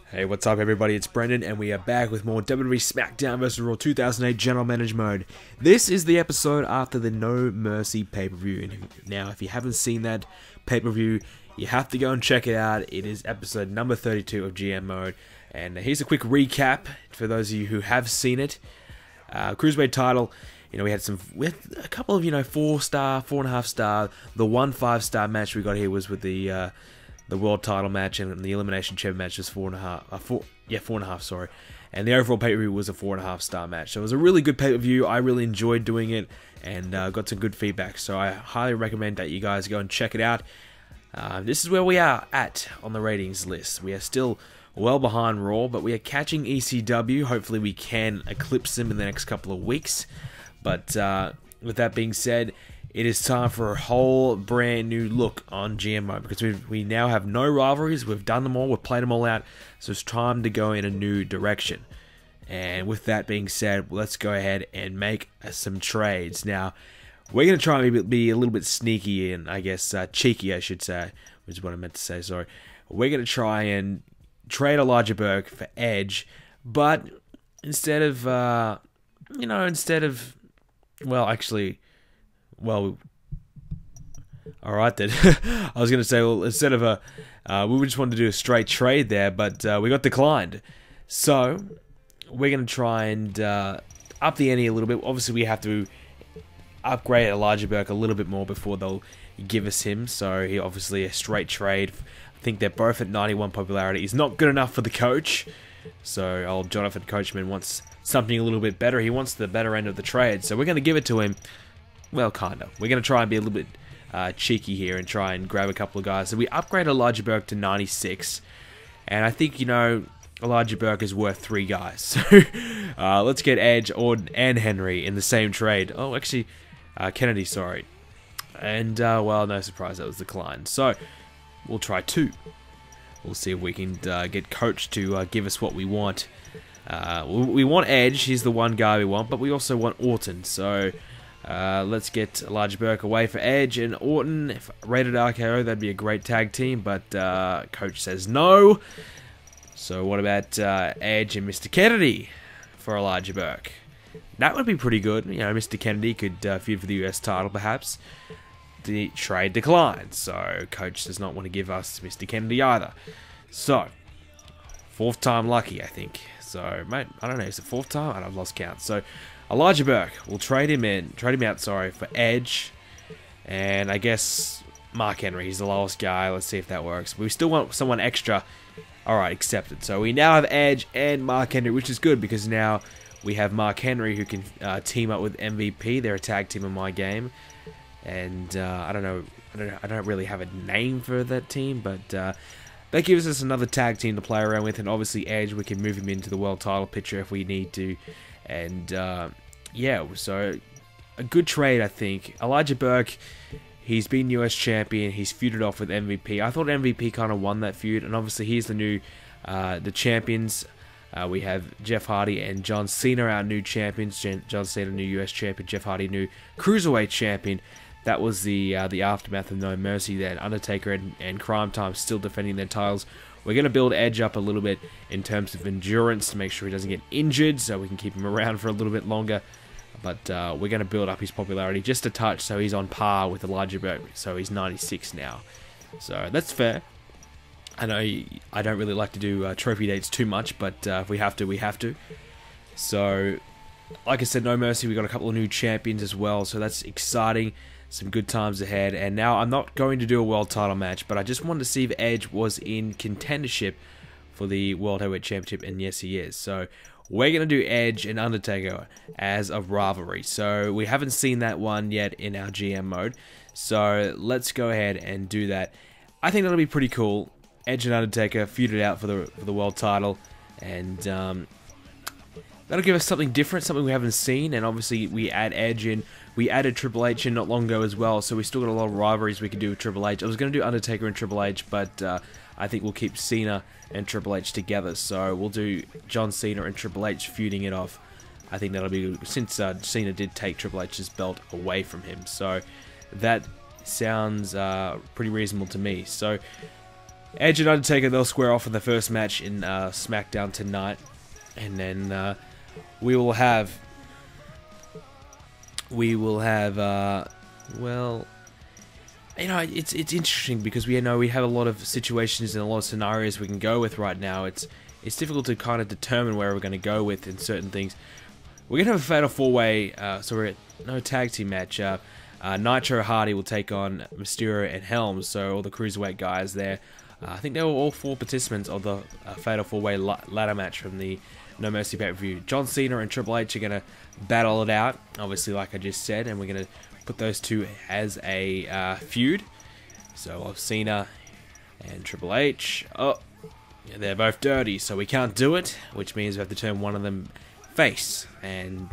Hey, what's up everybody, it's Brendan and we are back with more WWE Smackdown vs. Raw 2008 General Manager mode. This is the episode after the No Mercy pay-per-view. Now, if you haven't seen that pay-per-view, you have to go and check it out. It is episode number 32 of GM mode. And here's a quick recap for those of you who have seen it. Cruiserweight title, we had a couple of, 4-star, 4.5-star. The 1 5-star match we got here was with the world title match, and the elimination chamber match was 4.5, sorry. And the overall pay-per-view was a 4.5-star match. So it was a really good pay-per-view. I really enjoyed doing it, and got some good feedback. So I highly recommend that you guys go and check it out. This is where we are at on the ratings list. We are still well behind Raw, but we are catching ECW. Hopefully we can eclipse them in the next couple of weeks. But with that being said, it is time for a whole brand new look on GMO, because we now have no rivalries. We've done them all. We've played them all out. So it's time to go in a new direction. And with that being said, let's go ahead and make some trades. Now, we're going to try and be a little bit sneaky and, I guess, cheeky, I should say, which is what I meant to say, sorry. We're going to try and trade Elijah Burke for Edge, but instead of, alright then. I was going to say, well, instead of we just wanted to do a straight trade there, but we got declined. So, we're going to try and up the ante a little bit. Obviously, we have to upgrade Elijah Burke a little bit more before they'll give us him. So, he obviously a straight trade. I think they're both at 91 popularity. Is not good enough for the coach. So, old Jonathan Coachman wants something a little bit better. He wants the better end of the trade. So, we're going to give it to him. Well, kind of. We're going to try and be a little bit cheeky here and try and grab a couple of guys. So we upgrade Elijah Burke to 96. And I think, Elijah Burke is worth 3 guys. So let's get Edge and Henry in the same trade. Oh, actually, Kennedy, sorry. And, well, no surprise, that was declined. So we'll try 2. We'll see if we can get Coach to give us what we want. We want Edge. He's the one guy we want. But we also want Orton. So let's get Elijah Burke away for Edge and Orton. If rated RKO, that'd be a great tag team, but Coach says no. So what about Edge and Mr. Kennedy for Elijah Burke? That would be pretty good. Mr. Kennedy could feud for the US title, perhaps. The trade declines, so Coach does not want to give us Mr. Kennedy either. So, 4th time lucky, I think. So, mate, I don't know, is it 4th time? I've lost count. So, Elijah Burke, we'll trade him out, for Edge, and I guess Mark Henry, he's the lowest guy. Let's see if that works. We still want someone extra. Alright, accepted. So we now have Edge and Mark Henry, which is good, because now we have Mark Henry who can team up with MVP. They're a tag team in my game, and I don't really have a name for that team, but that gives us another tag team to play around with, and obviously Edge, we can move him into the world title picture if we need to. And, yeah, so a good trade, I think. Elijah Burke, he's been US champion. He's feuded off with MVP. I thought MVP kind of won that feud, and obviously he's the new, the champions. We have Jeff Hardy and John Cena, our new champions. John Cena, new US champion. Jeff Hardy, new Cruiserweight champion. That was the aftermath of No Mercy. Then Undertaker and Crime Time still defending their titles. We're going to build Edge up a little bit in terms of endurance to make sure he doesn't get injured, so we can keep him around for a little bit longer. But we're going to build up his popularity just a touch, so he's on par with Elijah Burke. So he's 96 now. So that's fair. I know I don't really like to do trophy dates too much, but if we have to, we have to. So, like I said, No Mercy, we got a couple of new champions as well, so that's exciting. Some good times ahead, and now I'm not going to do a world title match, but I just wanted to see if Edge was in contendership for the World Heavyweight Championship, and yes, he is. So we're going to do Edge and Undertaker as a rivalry. So we haven't seen that one yet in our GM mode, so let's go ahead and do that. I think that'll be pretty cool. Edge and Undertaker feuded out for the world title, and that'll give us something different, something we haven't seen, and obviously we add Edge in. We added Triple H in not long ago as well, so we still got a lot of rivalries we could do with Triple H. I was going to do Undertaker and Triple H, but I think we'll keep Cena and Triple H together. So we'll do John Cena and Triple H feuding it off. I think that'll be, since Cena did take Triple H's belt away from him. So that sounds pretty reasonable to me. So Edge and Undertaker, they'll square off in the first match in SmackDown tonight. And then we will have, well, you know, it's interesting because we know we have a lot of situations and a lot of scenarios we can go with right now. It's difficult to kind of determine where we're going to go with in certain things. We're going to have a fatal 4-way, so we're at no tag team match. Nitro Hardy will take on Mysterio and Helms, so all the cruiserweight guys there. I think they were all 4 participants of the fatal 4-way ladder match from the No Mercy pay-per-view. John Cena and Triple H are going to battle it out, obviously, like I just said, and we're going to put those two as a feud. So we'll have Cena and Triple H. Oh, yeah, they're both dirty, so we can't do it, which means we have to turn one of them face. And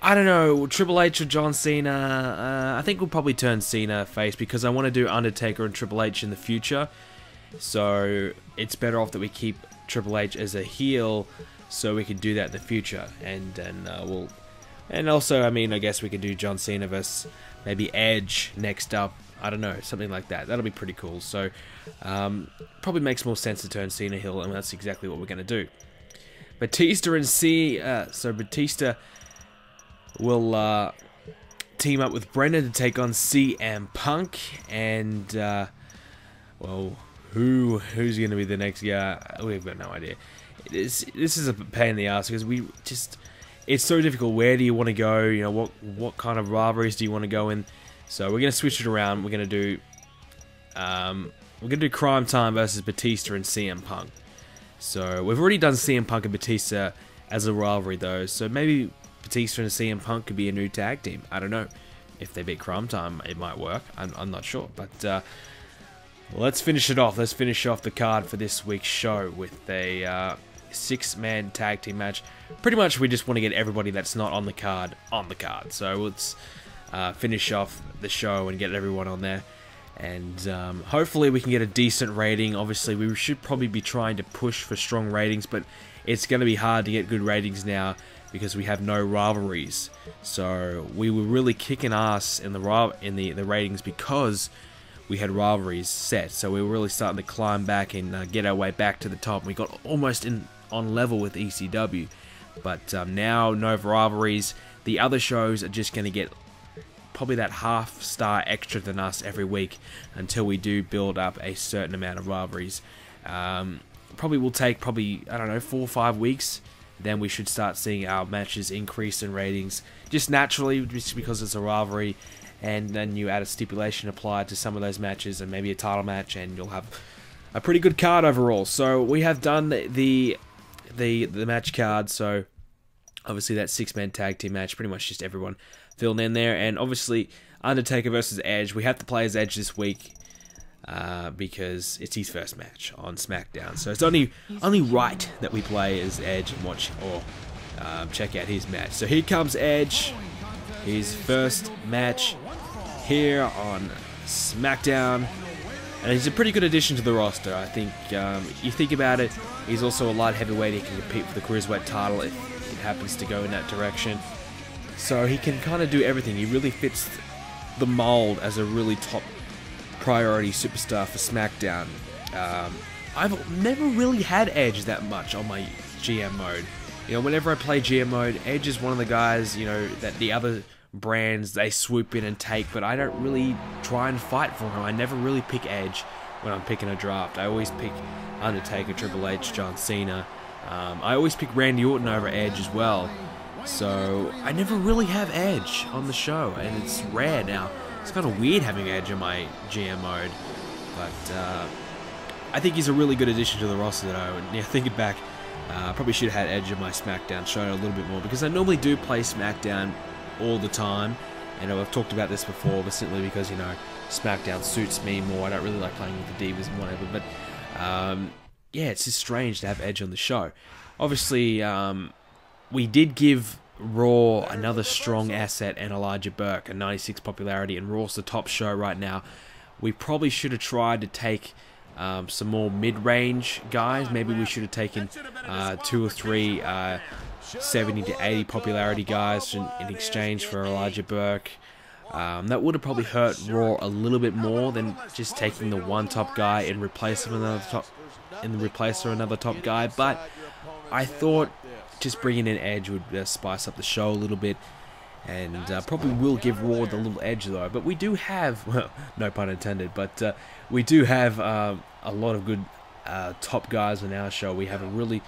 I don't know, Triple H or John Cena. I think we'll probably turn Cena face because I want to do Undertaker and Triple H in the future. So it's better off that we keep Triple H as a heel, so we can do that in the future. And then and also, I mean, I guess we could do John Cena versus maybe Edge next up. I don't know, something like that. That'll be pretty cool. So probably makes more sense to turn Cena heel, and that's exactly what we're going to do. Batista and so Batista will team up with Brendan to take on CM Punk, and well, who's going to be the next guy? We've got no idea. This is a pain in the ass because it's so difficult. Where do you want to go? You know, what kind of rivalries do you want to go in? So we're going to switch it around. We're going to do Crime Time versus Batista and CM Punk. So we've already done CM Punk and Batista as a rivalry though. So maybe Batista and CM Punk could be a new tag team. I don't know. If they beat Crime Time, it might work. I'm not sure. But let's finish it off. Let's finish off the card for this week's show with a 6-man tag team match. Pretty much we just want to get everybody that's not on the card. So let's finish off the show and get everyone on there. And hopefully we can get a decent rating. Obviously we should probably be trying to push for strong ratings, but it's going to be hard to get good ratings now because we have no rivalries. So we were really kicking ass in the ratings because we had rivalries set. So we were really starting to climb back and get our way back to the top. We got almost on level with ECW. But now, no rivalries. The other shows are just going to get probably that half-star extra than us every week until we do build up a certain amount of rivalries. Probably will take, I don't know, 4 or 5 weeks. Then we should start seeing our matches increase in ratings. Just naturally, just because it's a rivalry. And then you add a stipulation applied to some of those matches and maybe a title match, and you'll have a pretty good card overall. So we have done the match card. So obviously that 6-man tag team match, pretty much just everyone filled in there. And obviously Undertaker versus Edge. We have to play as Edge this week because it's his first match on SmackDown. So it's only right that we play as Edge and watch or check out his match. So here comes Edge. His first match here on SmackDown, and he's a pretty good addition to the roster. I think you think about it, he's also a light heavyweight. He can compete for the Cruiserweight title if it happens to go in that direction. So he can kind of do everything. He really fits the mold as a really top priority superstar for SmackDown. I've never really had Edge that much on my GM mode. You know, whenever I play GM mode, Edge is one of the guys, you know, that the other brands, they swoop in and take, but I don't really try and fight for him. I never really pick Edge when I'm picking a draft. I always pick Undertaker, Triple H, John Cena. I always pick Randy Orton over Edge as well. So I never really have Edge on the show, and it's rare now. It's kind of weird having Edge in my GM mode, but I think he's a really good addition to the roster, though. And yeah, thinking back, probably should have had Edge in my SmackDown show a little bit more, because I normally do play SmackDown all the time, and I've talked about this before, but simply because, you know, SmackDown suits me more. I don't really like playing with the Divas and whatever, but yeah, it's just strange to have Edge on the show. Obviously, we did give Raw another strong asset and Elijah Burke, a 96 popularity, and Raw's the top show right now. We probably should have tried to take some more mid-range guys. Maybe we should have taken 2 or 3 70 to 80 popularity guys in exchange for Elijah Burke. That would have probably hurt Raw a little bit more than just taking the one top guy and replace him with another top guy. But I thought just bringing in Edge would spice up the show a little bit, and probably will give Raw the little edge though. But we do have, well, no pun intended, but we do have a lot of good top guys on our show. We have a really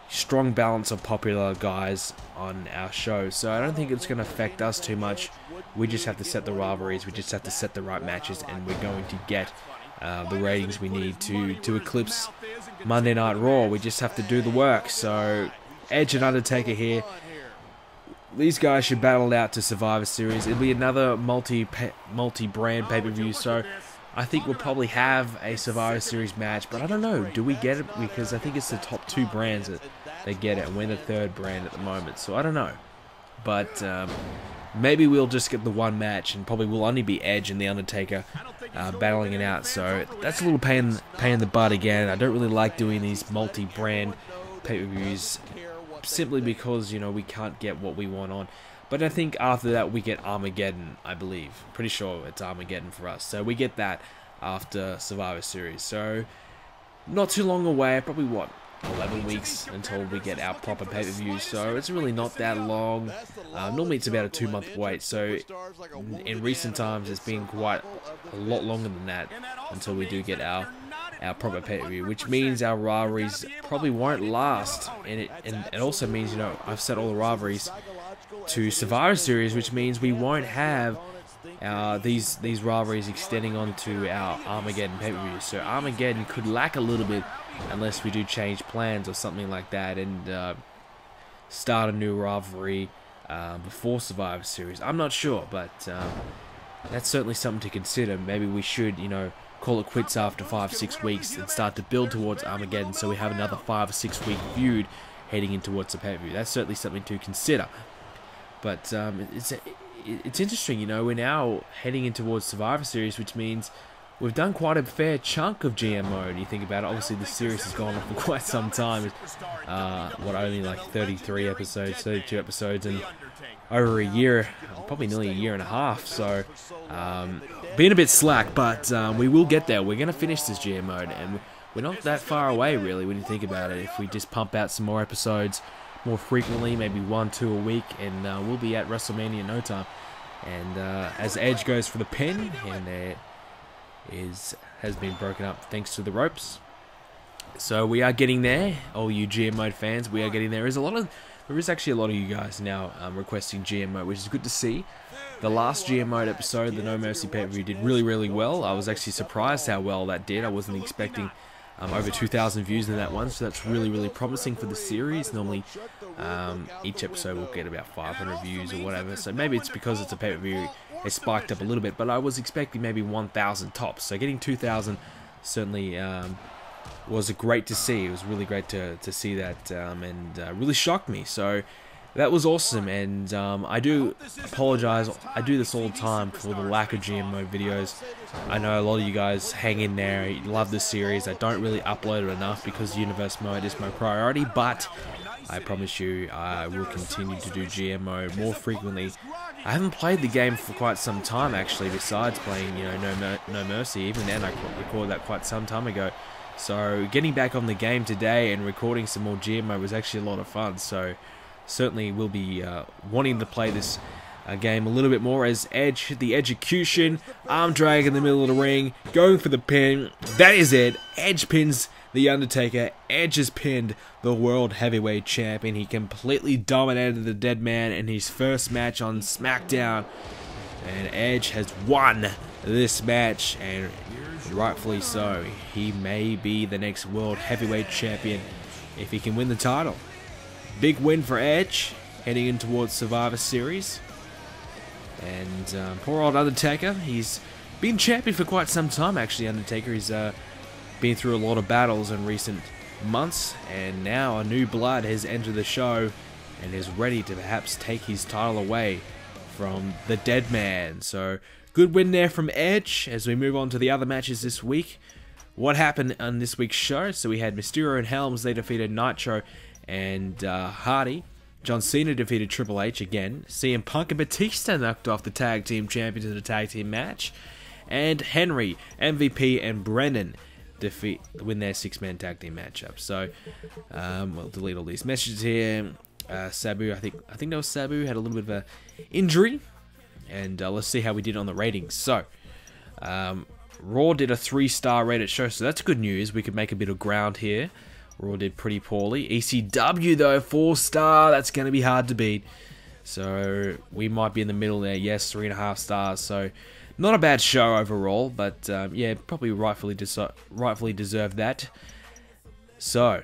strong balance of popular guys on our show, so I don't think it's going to affect us too much. We just have to set the rivalries, we just have to set the right matches, and we're going to get the ratings we need to eclipse Monday Night Raw. We just have to do the work. So Edge and Undertaker here. These guys should battle out to Survivor Series. It'll be another multi-brand pay-per-view, so I think we'll probably have a Survivor Series match, but I don't know. Do we get it? Because I think it's the top 2 brands that get it, and we're the 3rd brand at the moment, so I don't know. But maybe we'll just get the one match, and probably will only be Edge and The Undertaker battling it out. So that's a little pain in the butt again. I don't really like doing these multi-brand pay-per-views simply because, you know, we can't get what we want on. But I think after that we get Armageddon, I believe. Pretty sure it's Armageddon for us. So we get that after Survivor Series. So not too long away, probably what, 11 weeks until we get our proper pay-per-view. So it's really not that long. Normally it's about a 2-month wait. So in recent times it's been quite a lot longer than that until we do get our proper pay-per-view, which means our rivalries probably won't last. And it also means, you know, I've set all the rivalries to Survivor Series, which means we won't have these rivalries extending onto our Armageddon pay-per-view. So Armageddon could lack a little bit unless we do change plans or something like that and start a new rivalry before Survivor Series. I'm not sure, but that's certainly something to consider. Maybe we should, you know, call it quits after 5-6 weeks and start to build towards Armageddon, so we have another 5 or 6 week feud heading in towards the pay-per-view. That's certainly something to consider. But it's interesting, you know, we're now heading in towards Survivor Series, which means we've done quite a fair chunk of GM mode. You think about it, obviously the series has gone on for quite some time. Only like 33 episodes, 32 episodes, and over a year, probably nearly a year and a half. So, being a bit slack, but we will get there. We're going to finish this GM mode, and we're not that far away, really, when you think about it. If we just pump out some more episodes more frequently, maybe 1-2 a week, and we'll be at WrestleMania in no time. And as Edge goes for the pin, and there has been broken up thanks to the ropes. So we are getting there, all you GM mode fans. We are getting there. There is actually a lot of you guys now requesting GM mode, which is good to see. The last GM mode episode, the No Mercy pay-per-view, did really, really well. I was actually surprised how well that did. I wasn't expecting over 2,000 views in that one, so that's really, really promising for the series. Normally, each episode will get about 500 views or whatever, so maybe it's because it's a pay-per-view, it spiked up a little bit, but I was expecting maybe 1,000 tops, so getting 2,000 certainly was great to see. It was really great to see that, and really shocked me, so that was awesome. And I do apologize, I do this all the time for the lack of GM mode videos. I know a lot of you guys hang in there, you love this series. I don't really upload it enough because universe mode is my priority, but I promise you I will continue to do GM mode more frequently. I haven't played the game for quite some time, actually, besides playing, you know, No Mercy. Even then I recorded that quite some time ago. So getting back on the game today and recording some more GM mode was actually a lot of fun. So certainly will be wanting to play this game a little bit more as Edge hit the execution, arm drag in the middle of the ring, going for the pin. That is it. Edge pins The Undertaker. Edge has pinned the World Heavyweight Champion. He completely dominated the Dead Man in his first match on Smackdown, and Edge has won this match, and rightfully so. He may be the next World Heavyweight Champion if he can win the title. Big win for Edge, heading in towards Survivor Series. And poor old Undertaker, he's been champion for quite some time, actually. Undertaker, he's been through a lot of battles in recent months, and now a new blood has entered the show and is ready to perhaps take his title away from the Dead Man. So, good win there from Edge. As we move on to the other matches this week, what happened on this week's show? So we had Mysterio and Helms, they defeated Nitro and Hardy. John Cena defeated Triple H again. CM Punk and Batista knocked off the tag team champions in a tag team match. And Henry, MVP, and Brendan win their 6-man tag team matchup. So, we'll delete all these messages here. Sabu, I think that was Sabu, had a little bit of a injury. And let's see how we did on the ratings. So, Raw did a 3-star rated show, so that's good news. We could make a bit of ground here. Raw did pretty poorly. ECW, though, 4-star. That's going to be hard to beat. So, we might be in the middle there. Yes, 3.5 stars. So, not a bad show overall, but yeah, probably rightfully deserved that. So,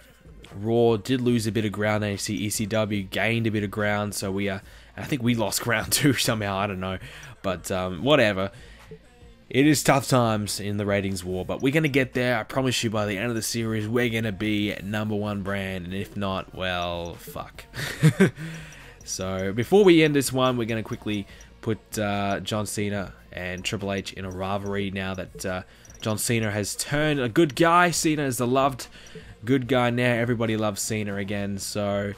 Raw did lose a bit of ground. ECW gained a bit of ground, so I think we lost ground too somehow. I don't know, but whatever. It is tough times in the ratings war, but we're gonna get there. I promise you. By the end of the series, we're gonna be #1 brand, and if not, well, fuck. So before we end this one, we're gonna quickly put John Cena and Triple H in a rivalry now that John Cena has turned a good guy. Cena is the loved good guy now. Everybody loves Cena again. So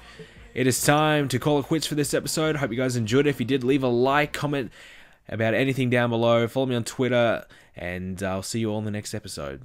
it is time to call it quits for this episode. Hope you guys enjoyed it. If you did, leave a like, comment about anything down below. Follow me on Twitter, and I'll see you all in the next episode.